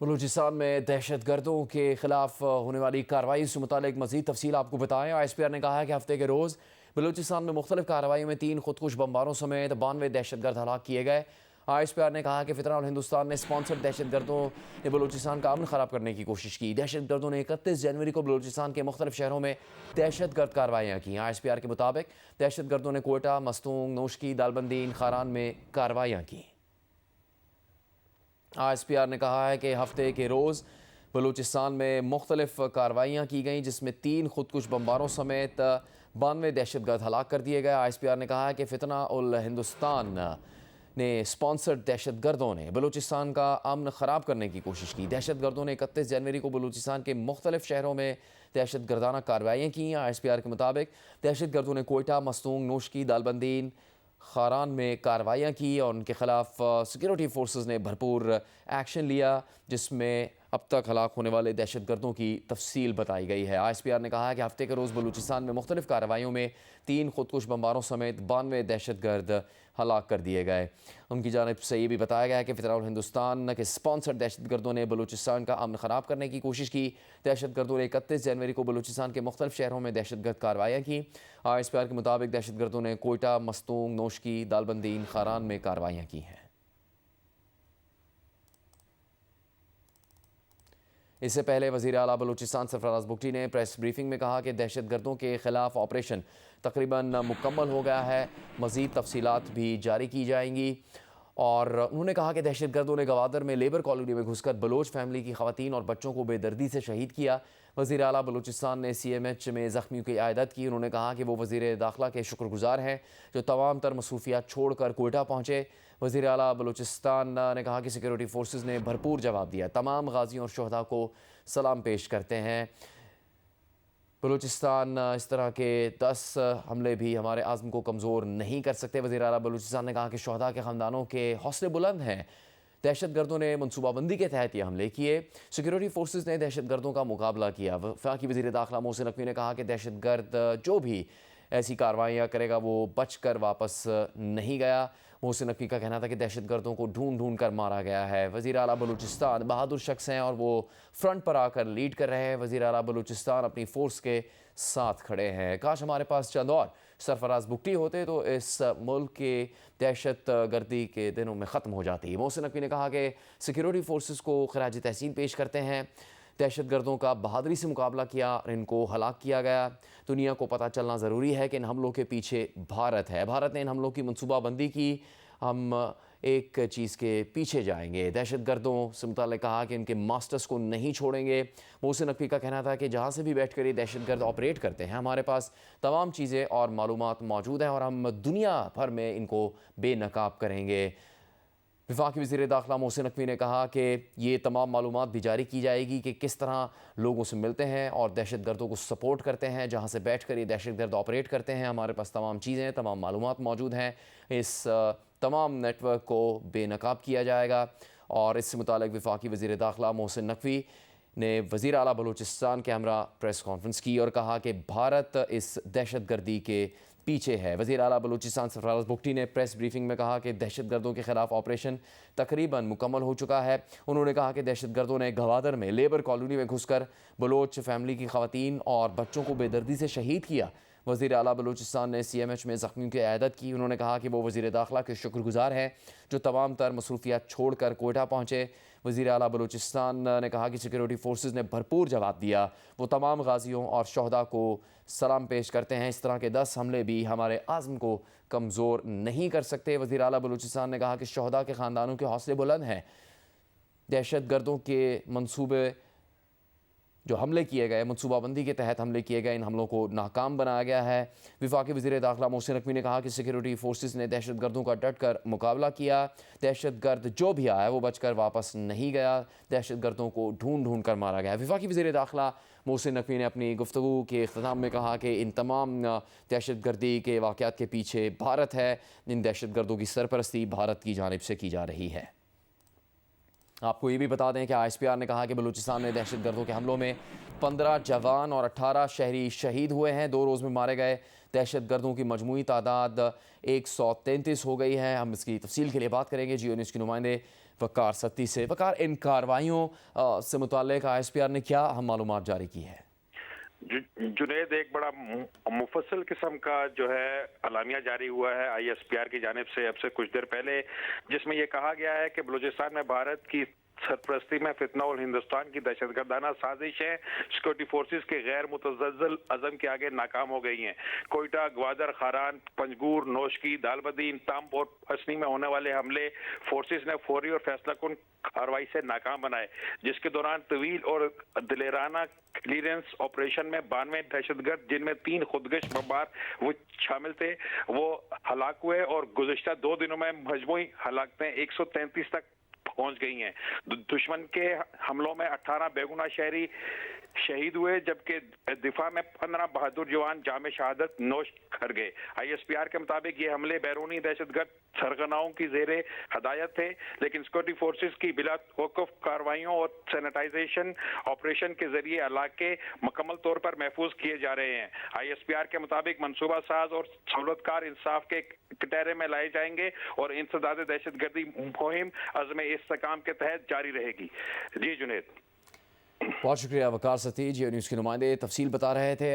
बलूचिस्तान में दहशत गर्दों के खिलाफ होने वाली कार्रवाई से मुतालिक मज़ीद तफसील आपको बताएं। ISPR ने कहा है कि हफ्ते के रोज़ बलूचिस्तान में मुख्तलिफ कार्रवाइयों में 3 खुदकुश बमबारों समेत 92 दहशत गर्द हलाक किए गए। ISPR ने कहा कि फितना और हिंदुस्तान ने स्पॉन्सर्ड दहशत गर्दों ने बलूचिस्तान का अमन ख़राब करने की कोशिश की। दहशत गर्दों ने 31 जनवरी को बलूचिस्तान के मुख्तलिफ शहरों में दहशत गर्द कार्रवाइयाँ की। ISPR के मुताबिक दहशत गर्दों ने कोयटा, मस्तूंग, नोशकी, दालबंदी, खारान में कार्रवाइयाँ की। ISPR ने कहा है कि हफ्ते के रोज़ बलूचिस्तान में मुख्तलिफ कार्रवाइयाँ की गईं, जिसमें 3 खुदकुश बमबारों समेत 92 दहशत गर्द हलाक कर दिए गए। ISPR ने कहा है कि फितना उल हिंदुस्तान ने स्पॉन्सर्ड दहशत गर्दों ने बलूचिस्तान का अमन ख़राब करने की कोशिश की। दहशत गर्दों ने 31 जनवरी को बलूचिस्तान के मुख्तलिफ शहरों में दहशत गर्दाना कार्रवाइयाँ की। ISPR के मुताबिक दहशत गर्दों ने कोयटा, मस्तूंग, नोशकी, दालबंदीन, खारान में कार्रवाइयाँ की और उनके खिलाफ सिक्योरिटी फोर्सेस ने भरपूर एक्शन लिया, जिसमें अब तक हलाक होने वाले दहशत गर्दों की तफसील बताई गई है। ISPR ने कहा है कि हफ्ते के रोज़ बलूचिस्तान में मुख्तलिफ कार्रवाइयों में 3 खुदकुश बमबारों समेत 92 दहशत गर्द हलाक कर दिए गए। उनकी जानिब से ये भी बताया गया है कि फितना और हिंदुस्तान के स्पॉन्सर्ड दहशत गर्दों ने बलूचिस्तान का अमन ख़राब करने की कोशिश की। दहशत गर्दों ने 31 जनवरी को बलूचिस्तान के मुख्तलिफ शहरों में दहशत गर्द कार्रवाइयाँ की। ISPR के मुताबिक दहशत गर्दों ने कोयटा, मस्तूंग, नोशकी, दालबंदीन, खारान में कार्रवाइयाँ की हैं। इससे पहले वज़ीर आला बलूचिस्तान सरफराज बुगटी ने प्रेस ब्रीफिंग में कहा कि दहशत गर्दों के खिलाफ ऑपरेशन तकरीबन मुकम्मल हो गया है, मज़ीद तफसीलात भी जारी की जाएंगी। और उन्होंने कहा कि दहशत गर्दों ने गवादर में लेबर कॉलोनी में घुसकर बलोच फैमिली की ख़वातीन और बच्चों को बेदर्दी से शहीद किया। वज़ीर आला बलूचिस्तान ने CMH में ज़ख्मियों की आयदत की। उन्होंने कहा कि वो वज़ीर दाखिला के शुक्रगुजार हैं जो तमाम तर मसरूफियात छोड़ कर कोयटा पहुँचे। वज़ीर आला बलूचिस्तान ने कहा कि सिक्योरिटी फोर्सेस ने भरपूर जवाब दिया। तमाम गाजियों और शहदा को सलाम पेश करते हैं। बलूचिस्तान इस तरह के 10 हमले भी हमारे आज़म को कमज़ोर नहीं कर सकते। वज़ीर आला बलूचिस्तान ने कहा कि शहदा के ख़ानदानों के हौसले बुलंद हैं। दहशत गर्दों ने मनसूबाबंदी के तहत ये हमले किए। सिक्योरिटी फोर्सेस ने दहशत गर्दों का मुकाबला किया। वफाकी वज़ीर दाखिला मोहसिन नकवी ने कहा कि दहशत गर्द जो भी ऐसी कार्रवाइयाँ करेगा वो बच कर वापस नहीं गया। मोहसिन नकवी का कहना था कि दहशत गर्दों को ढूंढ ढूंढ कर मारा गया है। वज़ीर आला बलूचिस्तान बहादुर शख्स हैं और वो फ्रंट पर आकर लीड कर रहे हैं। वज़ीर आला बलूचिस्तान अपनी फ़ोर्स के साथ खड़े हैं। काश हमारे पास चंद और सरफराज बुगटी होते तो इस मुल्क के दहशत गर्दी के दिनों में ख़त्म हो जाती। मोहसिन नकवी ने कहा कि सिक्योरिटी फोर्सेस को खराज तहसीन पेश करते हैं। दहशत गर्दों का बहादुरी से मुकाबला किया और इनको हलाक किया गया। दुनिया को पता चलना ज़रूरी है कि इन हमलों के पीछे भारत है। भारत ने इन हमलों की मनसूबाबंदी की। हम एक चीज़ के पीछे जाएंगे। दहशत गर्दों से मुताल्लिक़ कहा कि इनके मास्टर्स को नहीं छोड़ेंगे। मोहसिन नकवी का कहना था कि जहाँ से भी बैठ कर ये दहशत गर्द ऑपरेट करते हैं, हमारे पास तमाम चीज़ें और मालूमात मौजूद हैं और हम दुनिया भर में इनको बेनकाब करेंगे। वफाकी वज़ीर दाखिला मोहसिन नकवी ने कहा कि ये तमाम मालूमात भी जारी की जाएगी कि किस तरह लोगों से मिलते हैं और दहशत गर्दों को सपोर्ट करते हैं। जहाँ से बैठ कर ये दहशत गर्द ऑपरेट करते हैं, हमारे पास तमाम चीज़ें, तमाम मालूमात मौजूद हैं। इस तमाम नेटवर्क को बेनकाब किया जाएगा। और इससे मुताल्लिक़ वफाकी वज़ीर दाखिला मोहसिन नकवी ने वज़ीर आला बलूचिस्तान के हमरा प्रेस कॉन्फ्रेंस की और कहा कि भारत इस दहशत गर्दी के पीछे है। वज़ीर आला बलूचिस्तान सरफराज बुगटी ने प्रेस ब्रीफिंग में कहा कि दहशत गर्दों के खिलाफ ऑपरेशन तकरीबन मुकम्मल हो चुका है। उन्होंने कहा कि दहशत गर्दों ने गवादर में लेबर कॉलोनी में घुसकर बलोच फैमिली की ख़वातीन और बच्चों को बेदर्दी से शहीद किया। वज़ीर आला बलूचिस्तान ने CMH में ज़ख्मियों की आयदत की। उन्होंने कहा कि वो वज़ीर दाखिला के शुक्रगुजार हैं जो तमाम तर मसरूफियात छोड़ कर कोयटा पहुँचे। वज़ीर आला बलूचिस्तान ने कहा कि सिक्योरिटी फोर्सेस ने भरपूर जवाब दिया। वो तमाम गाजियों और शहदा को सलाम पेश करते हैं। इस तरह के 10 हमले भी हमारे आज़म को कमज़ोर नहीं कर सकते। वज़ीर आला बलूचिस्तान ने कहा कि शहदा के ख़ानदानों के हौसले बुलंद हैं। दहशत गर्दों के मंसूबे जो हमले किए गए, मनसूबाबंदी के तहत हमले किए गए, इन हमलों को नाकाम बनाया गया है। वफाकी वज़ीर दाखिला मोहसिन नकवी ने कहा कि सिक्योरिटी फोर्सेस ने दहशत गर्दों का डट कर मुकाबला किया। दहशत गर्द जो भी आया वो बचकर वापस नहीं गया। दहशत गर्दों को ढूंढ ढूंढ कर मारा गया। वफाकी वज़ीर दाखिला मोहसिन नकवी ने अपनी गुफ्तगू के इख्तिताम में कहा कि इन तमाम दहशत गर्दी के वाक़यात के पीछे भारत है। इन दहशत गर्दों की सरपरस्ती भारत की जानिब से की जा रही है। आपको ये भी बता दें कि ISPR ने कहा कि बलूचिस्तान में दहशत गर्दों के हमलों में 15 जवान और 18 शहरी शहीद हुए हैं। 2 रोज़ में मारे गए दहशत गर्दों की मजमूई तादाद 133 हो गई है। हम इसकी तफसील के लिए बात करेंगे। जियो न्यूज़ के नुमाइंदे वकार सत्ती से। वकार, इन कार्रवाइयों से मुताल्लिक ISPR ने क्या हम मालूमात जारी की है? जुनैद, एक बड़ा मुफस्सल किस्म का जो है अलामिया जारी हुआ है ISPR की जानिब से अब से कुछ देर पहले, जिसमें यह कहा गया है कि बलूचिस्तान में भारत की सरपरस्ती में फितना और हिंदुस्तान की दहशतगर्दाना साजिशें सिक्योरिटी फोर्सेस के गैर मुतज़्ज़ल अज़म के आगे नाकाम हो गई हैं। कोयटा, ग्वादर, खारान, पंजगूर, नौशकी, दालबदीन, तंब और हसनी में होने वाले हमले फोर्सेस ने फौरी और फैसलाकुन कार्रवाई से नाकाम बनाए, जिसके दौरान तवील और दिलेराना क्लियरेंस ऑपरेशन में 92 दहशतगर्द, जिनमें 3 खुदगश बमबार वो शामिल थे, वो हलाक हुए और गुज़िश्ता 2 दिनों में मजमूई हलाकतें 133 तक पहुंच गई हैं। दुश्मन के हमलों में 18 बेगुनाह शहरी शहीद हुए, जबकि दिफा में 15 बहादुर जवान जामे शहादत नोश कर गए। ISPR के मुताबिक ये हमले बैरूनी दहशतगर्द सरगनाओं की जेरे हदायत थे, लेकिन सिक्योरिटी फोर्सेस की बिला वक़्फ़ कार्रवाइयों और सैनिटाइजेशन ऑपरेशन के जरिए इलाके मुकम्मल तौर पर महफूज किए जा रहे हैं। ISPR के मुताबिक मनसूबा साज और सहूलतकार इंसाफ के कटहरे में लाए जाएंगे और इंसदाद दहशतगर्दी मुहिम अज़्म इस्तेकाम के तहत जारी रहेगी। जी जुनैद। बहुत शुक्रिया वकार सती, जियो न्यूज़ के नुमाइंदे तफसील बता रहे थे।